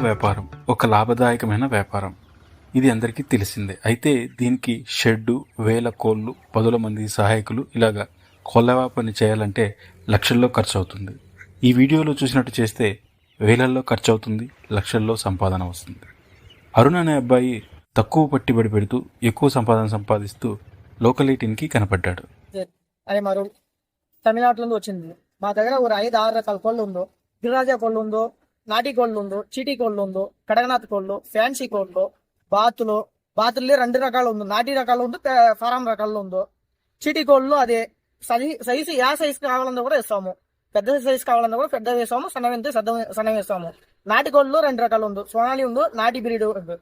వ్యాపారం ఒక లాభదాయకమైన వ్యాపారం. ఇది అందరికీ తెలిసిందే. అయితే దీనికి షెడ్డు, వేల కోళ్ళు, 10 మంది సహాయకులు, ఇలాగా కోళ్ళ వ్యాపారం చేయాలంటే లక్షల్లో ఖర్చు అవుతుంది. ఈ వీడియోలో చూసినట్టు చేస్తే వేలల్లో ఖర్చు అవుతుంది, లక్షల్లో సంపాదన వస్తుంది. అరుణ్ అనే అబ్బాయి తక్కువ పెట్టుబడి పెడుతూ ఎక్కువ సంపాదన సంపాదిస్తూ లోకలిటీకి కనపడ్డాడు. అదే మరో తమిళనాడులో వచ్చింది. మా దగ్గర ఒక 5-6 రకాల కోళ్ళు ఉందో, గిరిరాజా కోళ్ళు ఉందో, నాటి కోళ్ళు ఉందో, చీటీ కోళ్ళు ఉందో, కడగనాథ్ కోళ్ళు, ఫ్యాన్సీ కోళ్ళు, బాతులు 2 రకాలు ఉందో, నాటి రకాలు ఉందో, ఫారం రకాలు ఉందో. చీటీ కోళ్ళు అదే సైజు ఏ సైజు కావాలన్నా కూడా ఇస్తాము. పెద్ద సైజు కావాలన్నా కూడా పెద్ద వేస్తాము, సన్న వేస్తాము. నాటి కోళ్ళు 2 రకాలు ఉందో, సోనాలి ఉందో, నాటి బ్రీడ్ ఉందో.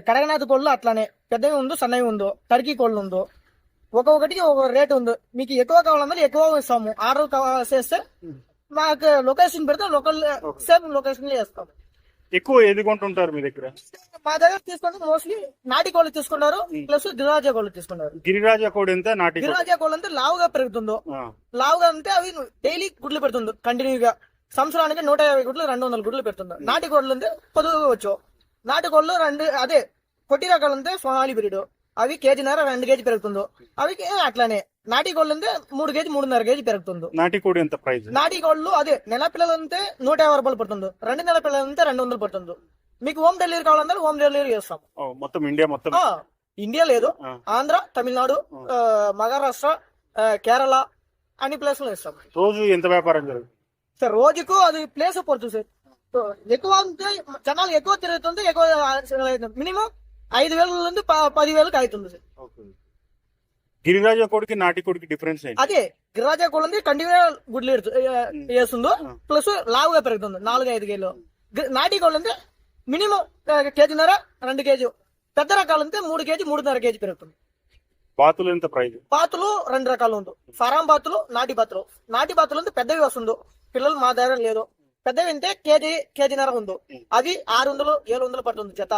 కడగనాథ్ కోళ్ళు అట్లానే పెద్దవి ఉందో, సన్నవి ఉందో. టర్కీ కోళ్ళు ఉందో. ఒక్కొక్కటికి ఒక రేటు ఉంది. మీకు ఎక్కువ కావాలన్నా ఎక్కువ ఇస్తాము. ఆర్డర్ చేస్తే మాకు లొకేషన్ పెడితే సేమ్ లొకేషన్ లో వేస్తాం. ఎక్కువ ఏది కొంటుంటారు మీ దగ్గర? మా దగ్గర తీసుకుంటే మోస్ట్లీ నాటి కోళ్ళు తీసుకున్నారు, ప్లస్ గిరిరాజా కోళ్ళు తీసుకున్నారు. గిరిరాజా కోడి ఎంత? నాటి గిరిరాజా కోళ్ళు అంటే లావుగా పెరుగుతుందో, లావుగా అంటే అవి డైలీ గుడ్లు పెడుతుందో కంటిన్యూగా. సంవత్సరానికి 150 గుడ్లు, 200 గుడ్లు పెడుతుందో. నాటి కోళ్ళు అంటే పొదుగు వచ్చు. నాటి కోళ్ళు అదే కొట్టి రకాలు అంటే సోనాలి బ్రీడ్, అవి కేజీన్నర 2 కేజీ పెరుగుతుందో. అవి అట్లానే నాటి కోళ్ళు అంటే 3 కేజీ 3.5 కేజీ పెరుగుతుందో. నాటి కోడి ఎంత ప్రైస్? నాటి కోళ్ళు అదే నెల పిల్లలు అంటే 150 రూపాయలు పడుతుందో, 2 నెలల పిల్లలు అంటే 200 పడుతుందో. మీకు హోమ్ డెలివరీ కావాలంటే హోమ్ డెలివరీ చేస్తాం. మొత్తం ఇండియా మొత్తం? ఇండియా లేదు, ఆంధ్ర, తమిళనాడు, మహారాష్ట్ర, కేరళ అన్ని ప్లేస్ లో ఇస్తాం. రోజు ఎంత వ్యాపారం జరుగుతుంది సార్? రోజుకు అది ప్లేస్ పడుతుంది సార్. ఎక్కువ ఉంటే జనాలు ఎక్కువ తిరుగుతుంది, ఎక్కువ మినిమం 5,000 నుండి 10,000 అవుతుంది సార్. గిరిరాజా కోడికి నాటి కోడికి డిఫరెన్స్ ఏంటి? అదే గిరిరాజా కోడి ఉంది కంటిన్యూ గుడ్లు వేస్తుందో, ప్లస్ లావుగా పెరుగుతుంది 4-5 కేజీలు. నాటి కోళ్ళు అంటే మినిమం కేజీన్నర 2 కేజీ. పెద్ద రకాలు అంటే 3 కేజీ 3.5 కేజీ పెరుగుతుంది. బాతులు ఎంత ప్రైస్? బాతులు 2 రకాలు ఉంది. ఫారం బాతులు, నాటి బాతులు. నాటి బాతులు అంటే పెద్దవి వస్తుందో, పిల్లలు మా దగ్గర లేదు. పెద్దవి అంటే కేజీన్నర ఉందో, అది 600-700 పడుతుంది జత.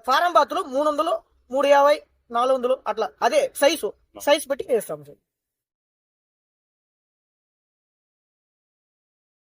ఫారం బాతులు 300, 350, 400 అట్లా. అదే సైజు బట్టి వేస్తాం సార్.